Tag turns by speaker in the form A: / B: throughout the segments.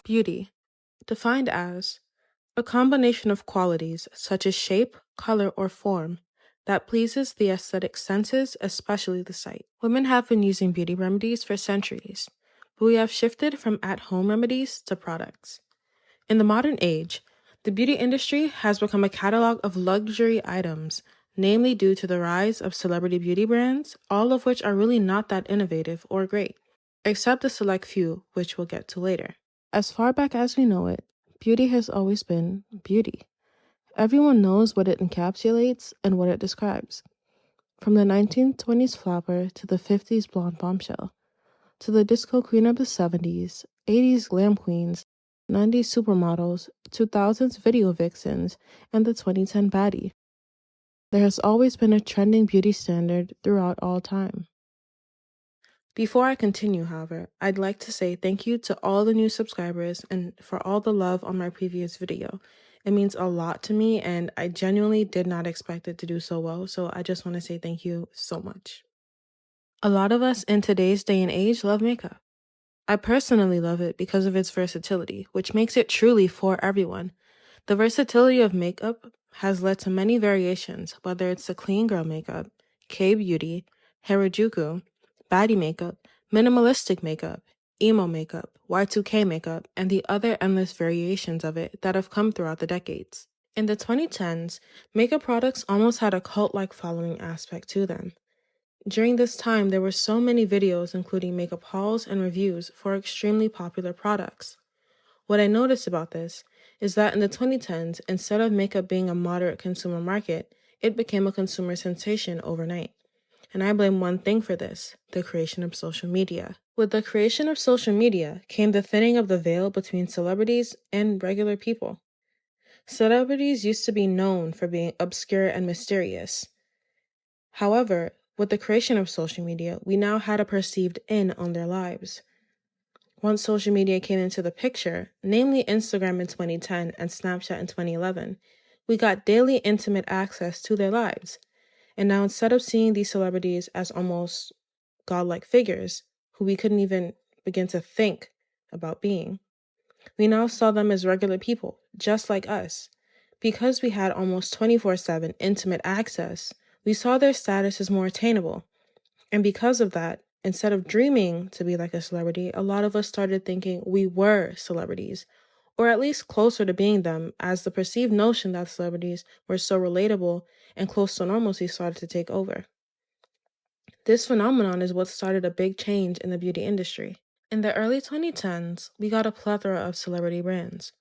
A: Beauty, defined as a combination of qualities such as shape, color, or form that pleases the aesthetic senses, especially the sight. Women have been using beauty remedies for centuries, but we have shifted from at-home remedies to products. In the modern age, the beauty industry has become a catalog of luxury items, namely due to the rise of celebrity beauty brands, all of which are really not that innovative or great, except the select few, which we'll get to later. As far back as we know it, beauty has always been beauty. Everyone knows what it encapsulates and what it describes. From the 1920s flapper to the 50s blonde bombshell, to the disco queen of the 70s, 80s glam queens, 90s supermodels, 2000s video vixens, and the 2010 baddie. There has always been a trending beauty standard throughout all time. Before I continue, however, I'd like to say thank you to all the new subscribers and for all the love on my previous video. It means a lot to me, and I genuinely did not expect it to do so well, so I just want to say thank you so much. A lot of us in today's day and age love makeup. I personally love it because of its versatility, which makes it truly for everyone. The versatility of makeup has led to many variations, whether it's the clean girl makeup, K-beauty, Harajuku, baddie makeup, minimalistic makeup, emo makeup, Y2K makeup, and the other endless variations of it that have come throughout the decades. In the 2010s, makeup products almost had a cult-like following aspect to them. During this time, there were so many videos including makeup hauls and reviews for extremely popular products. What I noticed about this is that in the 2010s, instead of makeup being a moderate consumer market, it became a consumer sensation overnight. And I blame one thing for this: the creation of social media. With the creation of social media came the thinning of the veil between celebrities and regular people. Celebrities used to be known for being obscure and mysterious. However, with the creation of social media, we now had a perceived in on their lives. Once social media came into the picture, namely Instagram in 2010 and Snapchat in 2011, we got daily intimate access to their lives. And now instead of seeing these celebrities as almost godlike figures who we couldn't even begin to think about being, we now saw them as regular people, just like us. Because we had almost 24/7 intimate access, we saw their status as more attainable. And because of that, instead of dreaming to be like a celebrity, a lot of us started thinking we were celebrities, or at least closer to being them, as the perceived notion that celebrities were so relatable and close to normalcy started to take over. This phenomenon is what started a big change in the beauty industry. In the early 2010s, we got a plethora of celebrity brands,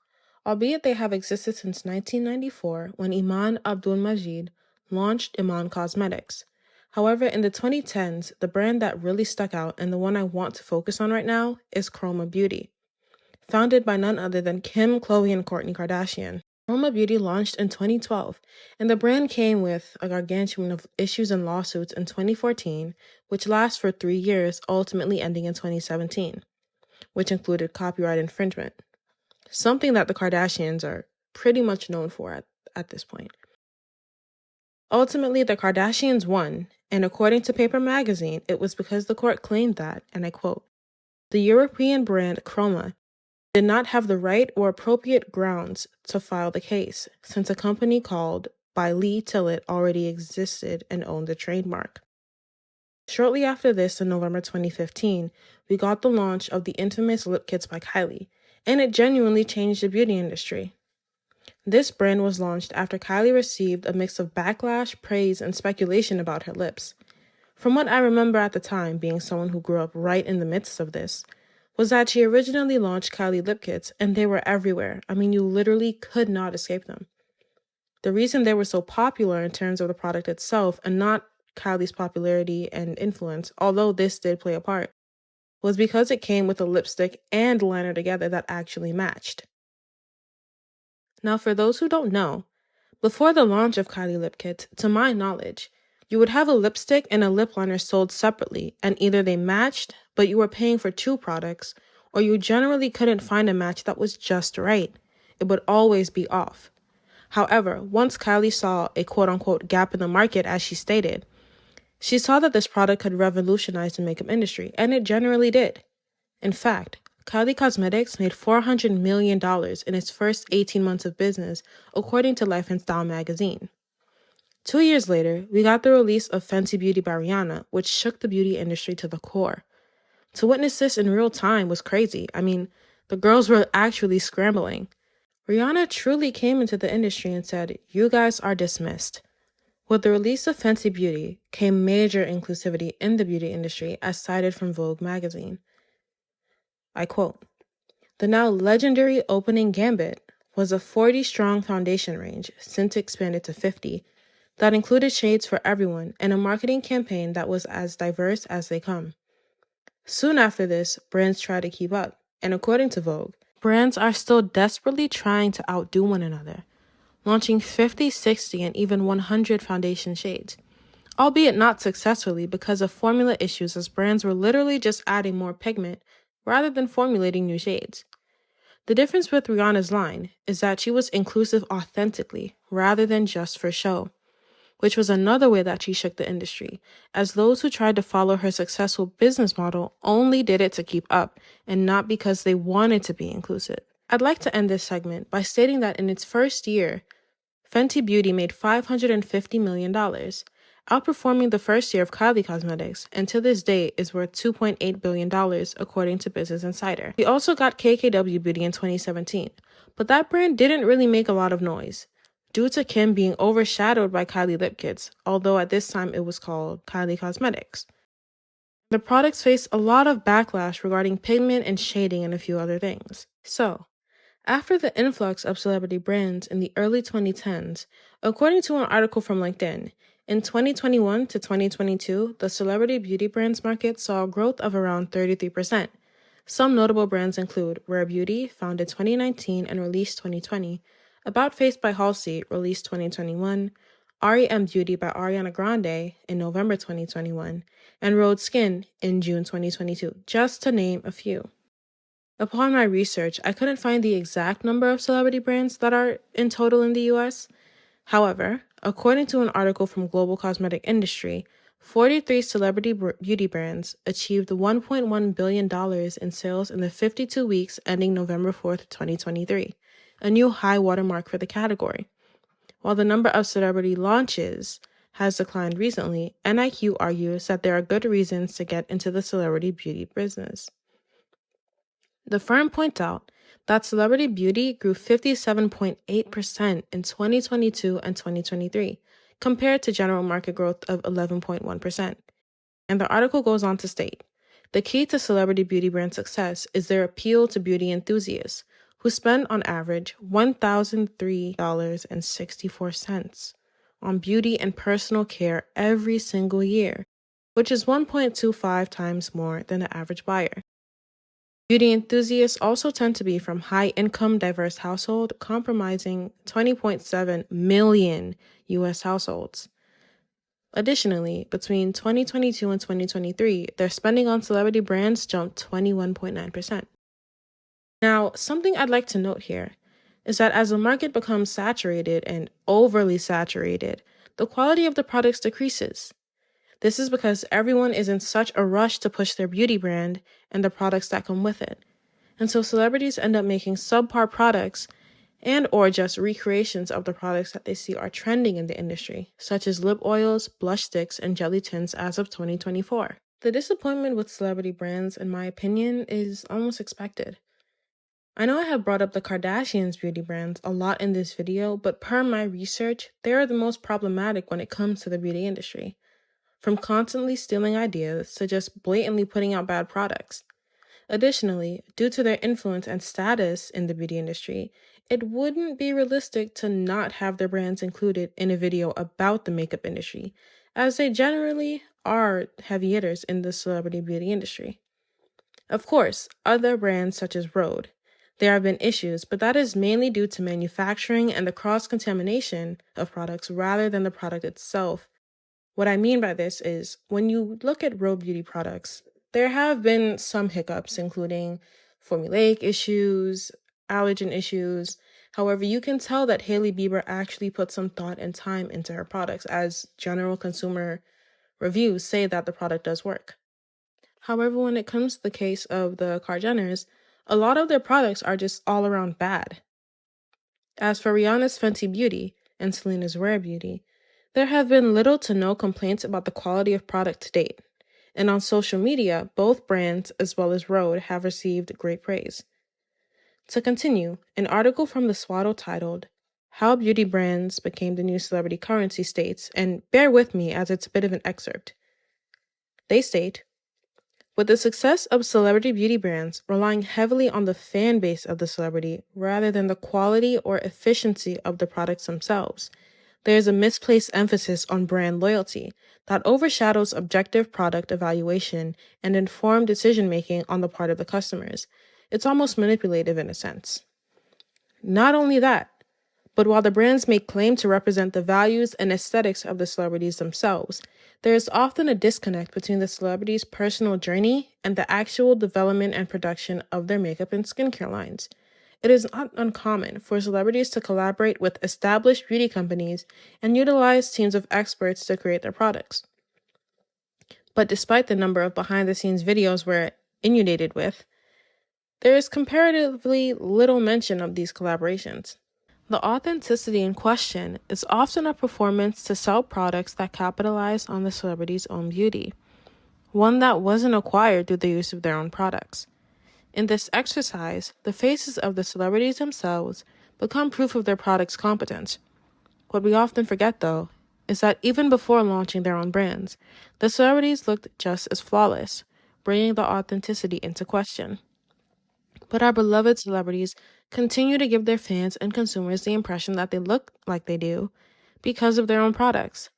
A: albeit they have existed since 1994 when Iman Abdul-Majid launched Iman Cosmetics. However, in the 2010s, the brand that really stuck out and the one I want to focus on right now is Chroma Beauty, founded by none other than Kim, Khloe, and Kourtney Kardashian. Chroma Beauty launched in 2012, and the brand came with a gargantuan of issues and lawsuits in 2014, which last for 3 years, ultimately ending in 2017, which included copyright infringement, something that the Kardashians are pretty much known for at this point. Ultimately, the Kardashians won, and according to Paper Magazine, it was because the court claimed that, and I quote, "The European brand Chroma did not have the right or appropriate grounds to file the case, since a company called by Lee Tillett already existed and owned the trademark." Shortly after this, in November 2015, we got the launch of the infamous lip kits by Kylie, and it genuinely changed the beauty industry. This brand was launched after Kylie received a mix of backlash, praise, and speculation about her lips. From what I remember at the time, being someone who grew up right in the midst of this, was that she originally launched Kylie lip kits, and they were everywhere. I mean, you literally could not escape them. The reason they were so popular in terms of the product itself, and not Kylie's popularity and influence, although this did play a part, was because it came with a lipstick and liner together that actually matched. Now, for those who don't know, before the launch of Kylie lip kits, to my knowledge, you would have a lipstick and a lip liner sold separately, and either they matched, but you were paying for 2 products, or you generally couldn't find a match that was just right. It would always be off. However, once Kylie saw a quote-unquote gap in the market, as she stated, she saw that this product could revolutionize the makeup industry, and it generally did. In fact, Kylie Cosmetics made $400 million in its first 18 months of business, according to Life and Style magazine. 2 years later, we got the release of Fenty Beauty by Rihanna, which shook the beauty industry to the core. To witness this in real time was crazy. I mean, the girls were actually scrambling. Rihanna truly came into the industry and said, "You guys are dismissed." With the release of Fenty Beauty came major inclusivity in the beauty industry, as cited from Vogue magazine. I quote, "The now legendary opening gambit was a 40-strong foundation range, since expanded to 50, that included shades for everyone and a marketing campaign that was as diverse as they come." Soon after this, brands tried to keep up, and according to Vogue, brands are still desperately trying to outdo one another, launching 50, 60, and even 100 foundation shades, albeit not successfully because of formula issues, as brands were literally just adding more pigment rather than formulating new shades. The difference with Rihanna's line is that she was inclusive authentically rather than just for show, which was another way that she shook the industry, as those who tried to follow her successful business model only did it to keep up and not because they wanted to be inclusive. I'd like to end this segment by stating that in its first year, Fenty Beauty made $550 million, outperforming the first year of Kylie Cosmetics, and to this day is worth $2.8 billion according to Business Insider. We also got KKW Beauty in 2017, but that brand didn't really make a lot of noise, due to Kim being overshadowed by Kylie Lip Kits, although at this time it was called Kylie Cosmetics. The products faced a lot of backlash regarding pigment and shading and a few other things. So, after the influx of celebrity brands in the early 2010s, according to an article from LinkedIn, in 2021 to 2022, the celebrity beauty brands market saw a growth of around 33%. Some notable brands include Rare Beauty, founded 2019 and released 2020, About Face by Halsey, released 2021, REM Beauty by Ariana Grande in November 2021, and Rhode Skin in June 2022, just to name a few. Upon my research, I couldn't find the exact number of celebrity brands that are in total in the US. However, according to an article from Global Cosmetic Industry, 43 celebrity beauty brands achieved $1.1 billion in sales in the 52 weeks ending November 4th, 2023, a new high watermark for the category. While the number of celebrity launches has declined recently, NIQ argues that there are good reasons to get into the celebrity beauty business. The firm points out that celebrity beauty grew 57.8% in 2022 and 2023, compared to general market growth of 11.1%. And the article goes on to state, the key to celebrity beauty brand success is their appeal to beauty enthusiasts, who spend on average $1,003.64 on beauty and personal care every single year, which is 1.25 times more than the average buyer. Beauty enthusiasts also tend to be from high-income, diverse households, comprising 20.7 million U.S. households. Additionally, between 2022 and 2023, their spending on celebrity brands jumped 21.9%. Now, something I'd like to note here is that as the market becomes saturated and overly saturated, the quality of the products decreases. This is because everyone is in such a rush to push their beauty brand and the products that come with it. And so celebrities end up making subpar products and or just recreations of the products that they see are trending in the industry, such as lip oils, blush sticks, and jelly tints as of 2024. The disappointment with celebrity brands, in my opinion, is almost expected. I know I have brought up the Kardashians' beauty brands a lot in this video, but per my research, they are the most problematic when it comes to the beauty industry. From constantly stealing ideas to just blatantly putting out bad products. Additionally, due to their influence and status in the beauty industry, it wouldn't be realistic to not have their brands included in a video about the makeup industry, as they generally are heavy hitters in the celebrity beauty industry. Of course, other brands such as Rhode, there have been issues, but that is mainly due to manufacturing and the cross-contamination of products rather than the product itself. What I mean by this is, when you look at Rhode Beauty products, there have been some hiccups, including formulaic issues, allergen issues. However, you can tell that Hailey Bieber actually put some thought and time into her products, as general consumer reviews say that the product does work. However, when it comes to the case of the Kardashians, A lot of their products are just all around bad. As for Rihanna's Fenty Beauty and Selena's Rare Beauty, there have been little to no complaints about the quality of product to date. And on social media, both brands as well as Rhode have received great praise. To continue, an article from the Swaddle titled, How Beauty Brands Became the New Celebrity Currency states, and bear with me as it's a bit of an excerpt. They state, with the success of celebrity beauty brands relying heavily on the fan base of the celebrity rather than the quality or efficiency of the products themselves, there is a misplaced emphasis on brand loyalty that overshadows objective product evaluation and informed decision-making on the part of the customers. It's almost manipulative in a sense. Not only that, but while the brands may claim to represent the values and aesthetics of the celebrities themselves, there is often a disconnect between the celebrity's personal journey and the actual development and production of their makeup and skincare lines. It is not uncommon for celebrities to collaborate with established beauty companies and utilize teams of experts to create their products. But despite the number of behind-the-scenes videos we're inundated with, there is comparatively little mention of these collaborations. The authenticity in question is often a performance to sell products that capitalize on the celebrity's own beauty, one that wasn't acquired through the use of their own products. In this exercise, the faces of the celebrities themselves become proof of their product's competence. What we often forget, though, is that even before launching their own brands, the celebrities looked just as flawless, bringing the authenticity into question. But our beloved celebrities continue to give their fans and consumers the impression that they look like they do because of their own products.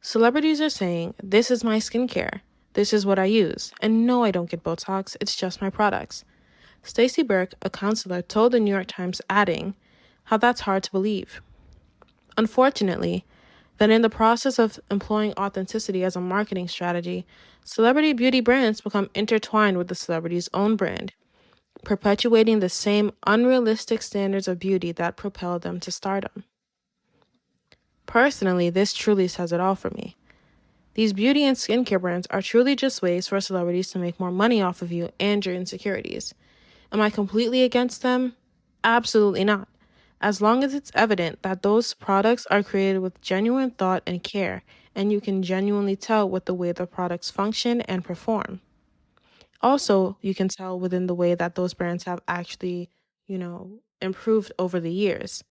A: Celebrities are saying, this is my skincare, this is what I use, and no, I don't get Botox, it's just my products. Stacey Burke, a counselor, told the New York Times, adding how that's hard to believe. Unfortunately, that in the process of employing authenticity as a marketing strategy, celebrity beauty brands become intertwined with the celebrity's own brand, perpetuating the same unrealistic standards of beauty that propelled them to stardom. Personally, this truly says it all for me. These beauty and skincare brands are truly just ways for celebrities to make more money off of you and your insecurities. Am I completely against them? Absolutely not. As long as it's evident that those products are created with genuine thought and care, and you can genuinely tell with the way the products function and perform. Also, you can tell within the way that those brands have actually, improved over the years.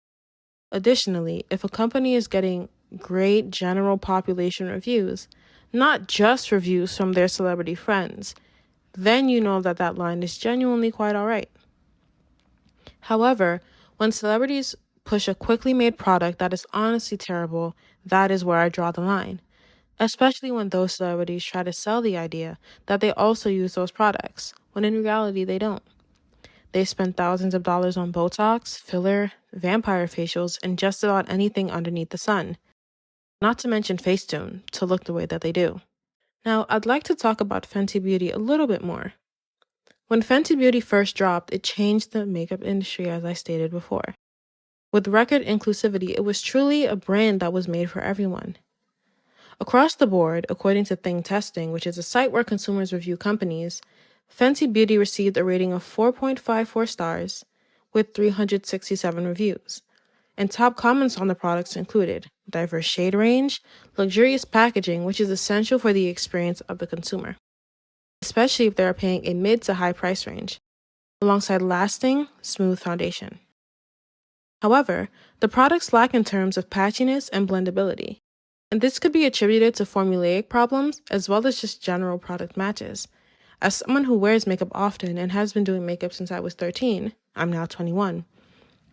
A: Additionally, if a company is getting great general population reviews, not just reviews from their celebrity friends, then you know that that line is genuinely quite all right. However, when celebrities push a quickly made product that is honestly terrible, that is where I draw the line. Especially when those celebrities try to sell the idea that they also use those products, when in reality they don't. They spend thousands of dollars on Botox, filler, vampire facials, and just about anything underneath the sun. Not to mention Facetune, to look the way that they do. Now, I'd like to talk about Fenty Beauty a little bit more. When Fenty Beauty first dropped, it changed the makeup industry, as I stated before. With record inclusivity, it was truly a brand that was made for everyone. Across the board, according to Thing Testing, which is a site where consumers review companies, Fenty Beauty received a rating of 4.54 stars with 367 reviews. And top comments on the products included diverse shade range, luxurious packaging, which is essential for the experience of the consumer, especially if they are paying a mid to high price range, alongside lasting, smooth foundation. However, the products lack in terms of patchiness and blendability, and this could be attributed to formulaic problems as well as just general product matches. As someone who wears makeup often and has been doing makeup since I was 13, I'm now 21,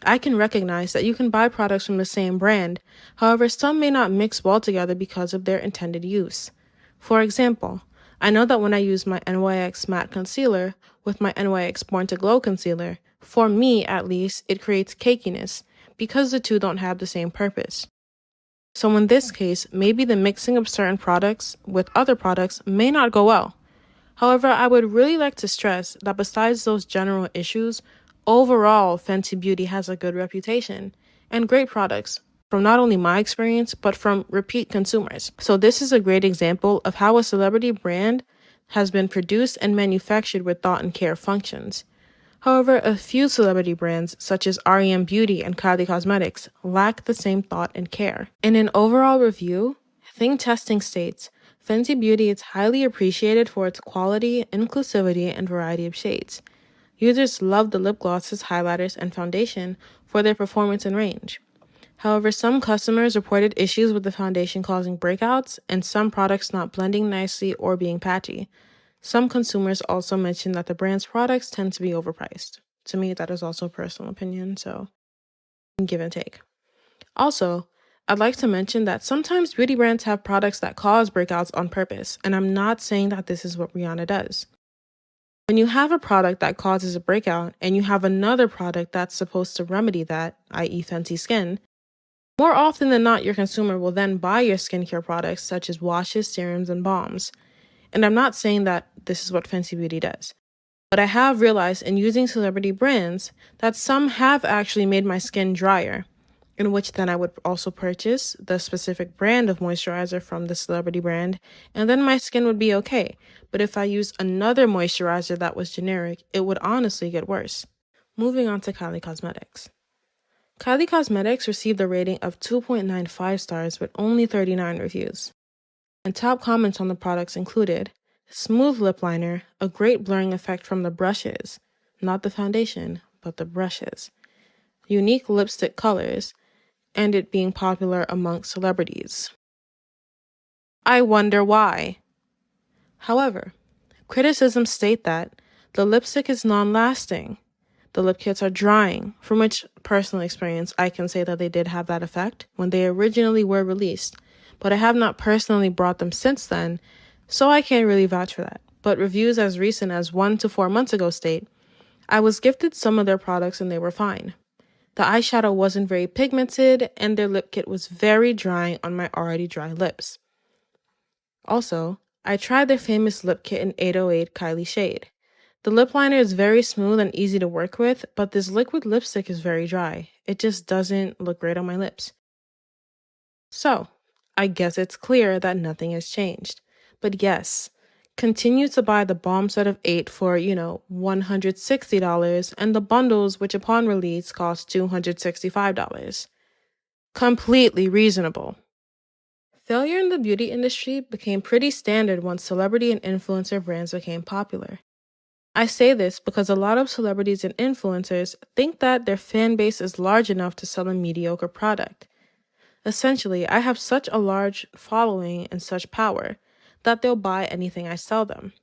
A: I can recognize that you can buy products from the same brand, however, some may not mix well together because of their intended use. For example, I know that when I use my NYX Matte Concealer with my NYX Born to Glow Concealer, for me at least, it creates cakiness because the two don't have the same purpose. So in this case, maybe the mixing of certain products with other products may not go well. However, I would really like to stress that besides those general issues, overall, Fenty Beauty has a good reputation and great products from not only my experience, but from repeat consumers. So this is a great example of how a celebrity brand has been produced and manufactured with thought and care functions. However, a few celebrity brands, such as REM Beauty and Kylie Cosmetics, lack the same thought and care. In an overall review, Think Testing states, Fenty Beauty is highly appreciated for its quality, inclusivity, and variety of shades. Users love the lip glosses, highlighters, and foundation for their performance and range. However, some customers reported issues with the foundation causing breakouts and some products not blending nicely or being patchy. Some consumers also mentioned that the brand's products tend to be overpriced. To me, that is also a personal opinion, so give and take. Also, I'd like to mention that sometimes beauty brands have products that cause breakouts on purpose, and I'm not saying that this is what Rihanna does. When you have a product that causes a breakout and you have another product that's supposed to remedy that, i.e. Fenty Skin, more often than not, your consumer will then buy your skincare products such as washes, serums, and balms. And I'm not saying that this is what Fenty Beauty does, but I have realized in using celebrity brands that some have actually made my skin drier, in which then I would also purchase the specific brand of moisturizer from the celebrity brand, and then my skin would be okay. But if I used another moisturizer that was generic, it would honestly get worse. Moving on to Kylie Cosmetics. Kylie Cosmetics received a rating of 2.95 stars with only 39 reviews. And top comments on the products included smooth lip liner, a great blurring effect from the brushes, not the foundation, but the brushes, unique lipstick colors, and it being popular among celebrities. I wonder why. However, criticisms state that the lipstick is non-lasting. The lip kits are drying, from which personal experience I can say that they did have that effect when they originally were released, but I have not personally brought them since then, so I can't really vouch for that. But reviews as recent as 1 to 4 months ago state, I was gifted some of their products and they were fine. The eyeshadow wasn't very pigmented and their lip kit was very drying on my already dry lips. Also, I tried their famous lip kit in 808 Kylie shade. The lip liner is very smooth and easy to work with, but this liquid lipstick is very dry. It just doesn't look great on my lips. So, I guess it's clear that nothing has changed. But yes, continue to buy the bomb set of 8 for, $160 and the bundles which upon release cost $265. Completely reasonable. Failure in the beauty industry became pretty standard once celebrity and influencer brands became popular. I say this because a lot of celebrities and influencers think that their fan base is large enough to sell a mediocre product. Essentially, I have such a large following and such power that they'll buy anything I sell them,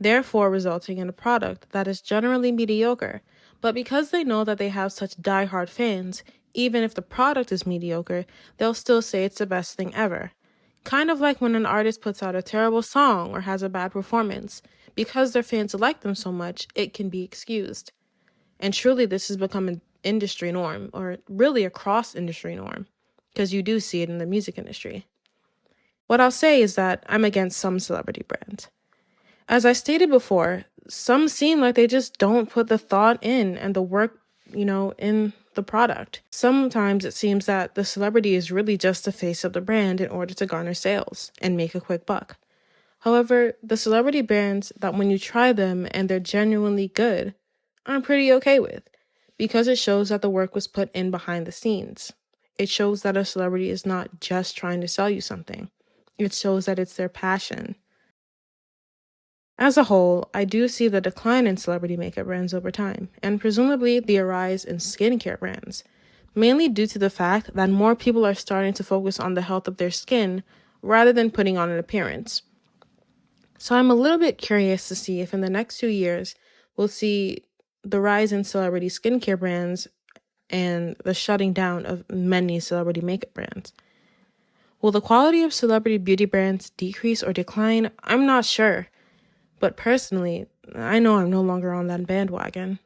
A: therefore resulting in a product that is generally mediocre. But because they know that they have such die-hard fans, even if the product is mediocre, they'll still say it's the best thing ever. Kind of like when an artist puts out a terrible song or has a bad performance. Because their fans like them so much, it can be excused. And truly, this has become an industry norm, or really a cross-industry norm, because you do see it in the music industry. What I'll say is that I'm against some celebrity brands. As I stated before, some seem like they just don't put the thought in and the work, in the product. Sometimes it seems that the celebrity is really just the face of the brand in order to garner sales and make a quick buck. However, the celebrity brands that when you try them and they're genuinely good, I'm pretty okay with, because it shows that the work was put in behind the scenes. It shows that a celebrity is not just trying to sell you something. It shows that it's their passion. As a whole, I do see the decline in celebrity makeup brands over time, and presumably the rise in skincare brands, mainly due to the fact that more people are starting to focus on the health of their skin rather than putting on an appearance. So I'm a little bit curious to see if in the next 2 years we'll see the rise in celebrity skincare brands and the shutting down of many celebrity makeup brands. Will the quality of celebrity beauty brands decrease or decline? I'm not sure. But personally, I know I'm no longer on that bandwagon.